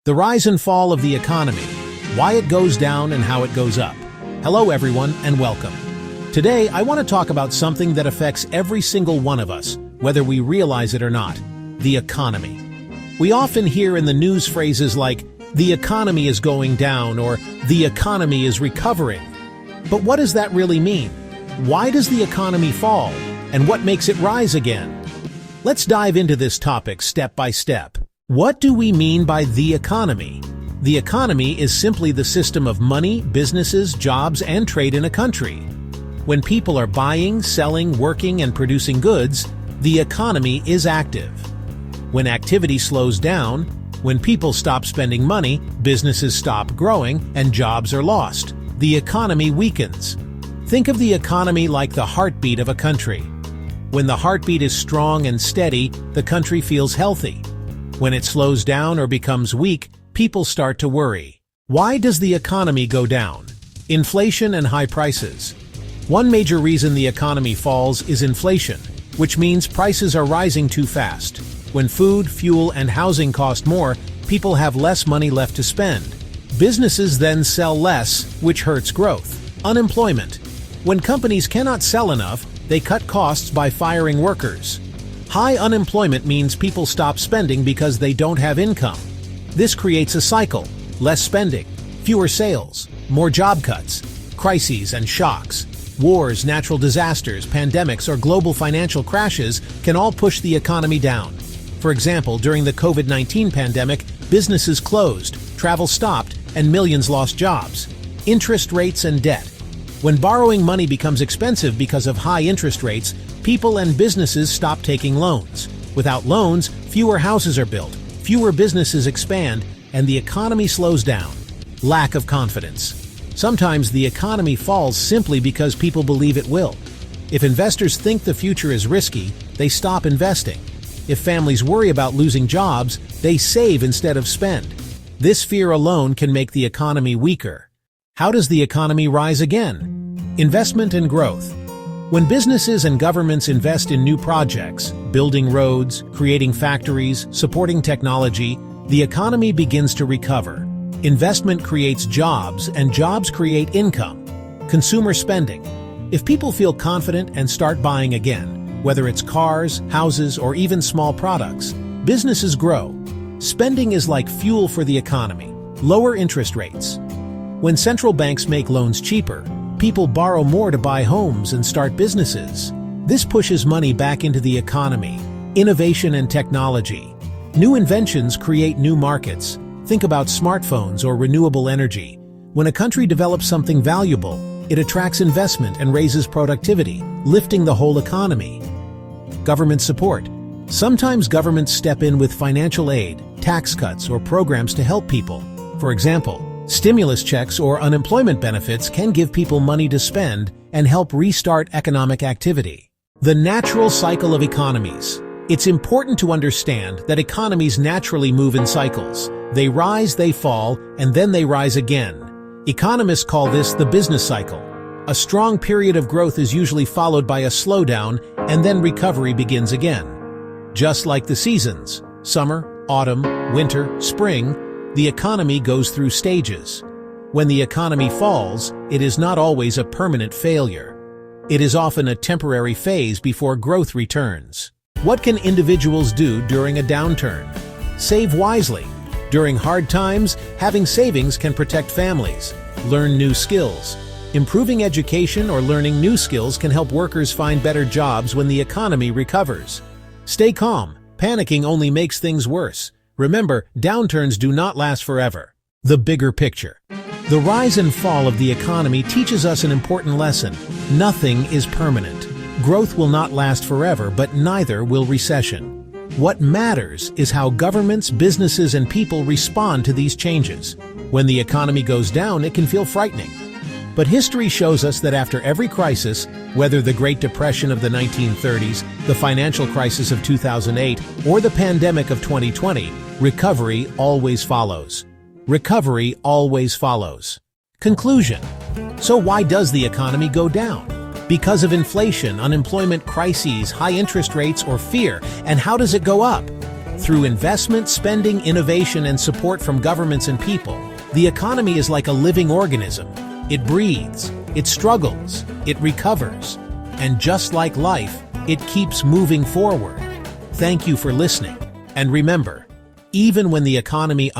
The rise and fall of the economy, why it goes down and how it goes up. Hello everyone and welcome. Today I want to talk about something that affects every single one of us, whether we realize it or not, the economy. We often hear in the news phrases like, the economy is going down or the economy is recovering. But what does that really mean? Why does the economy fall and what makes it rise again? Let's dive into this topic step by step. What do we mean by the economy? The economy is simply the system of money, businesses, jobs, and trade in a country. When people are buying, selling, working, and producing goods, the economy is active. When activity slows down, when people stop spending money, businesses stop growing, and jobs are lost, the economy weakens. Think of the economy like the heartbeat of a country. When the heartbeat is strong and steady, the country feels healthy. When it slows down or becomes weak, people start to worry. Why does the economy go down? Inflation and high prices. One major reason the economy falls is inflation, which means prices are rising too fast. When food, fuel, and housing cost more, people have less money left to spend. Businesses then sell less, which hurts growth. Unemployment. When companies cannot sell enough, they cut costs by firing workers. High unemployment means people stop spending because they don't have income. This creates a cycle: less spending, fewer sales, more job cuts, crises and shocks. Wars, natural disasters, pandemics, or global financial crashes can all push the economy down. For example, during the COVID-19 pandemic, businesses closed, travel stopped, and millions lost jobs. Interest rates and debt. When borrowing money becomes expensive because of high interest rates, people and businesses stop taking loans. Without loans, fewer houses are built, fewer businesses expand, and the economy slows down. Lack of confidence. Sometimes the economy falls simply because people believe it will. If investors think the future is risky, they stop investing. If families worry about losing jobs, they save instead of spend. This fear alone can make the economy weaker. How does the economy rise again? Investment and growth. When businesses and governments invest in new projects, building roads, creating factories, supporting technology, the economy begins to recover. Investment creates jobs, and jobs create income. Consumer spending. If people feel confident and start buying again, whether it's cars, houses, or even small products, businesses grow. Spending is like fuel for the economy. Lower interest rates. When central banks make loans cheaper, people borrow more to buy homes and start businesses. This pushes money back into the economy. Innovation and technology. New inventions create new markets. Think about smartphones or renewable energy. When a country develops something valuable, it attracts investment and raises productivity, lifting the whole economy. Government support. Sometimes governments step in with financial aid, tax cuts, or programs to help people. For example, stimulus checks or unemployment benefits can give people money to spend and help restart economic activity. The natural cycle of economies. It's important to understand that economies naturally move in cycles. They rise, they fall, and then they rise again. Economists call this the business cycle. A strong period of growth is usually followed by a slowdown, and then recovery begins again. Just like the seasons, summer, autumn, winter, spring, the economy goes through stages. When the economy falls, it is not always a permanent failure. It is often a temporary phase before growth returns. What can individuals do during a downturn? Save wisely. During hard times, having savings can protect families. Learn new skills. Improving education or learning new skills can help workers find better jobs when the economy recovers. Stay calm. Panicking only makes things worse. Remember, downturns do not last forever. The bigger picture. The rise and fall of the economy teaches us an important lesson. Nothing is permanent. Growth will not last forever, but neither will recession. What matters is how governments, businesses, and people respond to these changes. When the economy goes down, it can feel frightening. But history shows us that after every crisis, whether the Great Depression of the 1930s, the financial crisis of 2008, or the pandemic of 2020, recovery always follows. Recovery always follows. Conclusion. So why does the economy go down? Because of inflation, unemployment, crises, high interest rates, or fear. And how does it go up? Through investment, spending, innovation, and support from governments and people, the economy is like a living organism. It breathes, it struggles, it recovers, and just like life, it keeps moving forward. Thank you for listening. And remember, even when the economy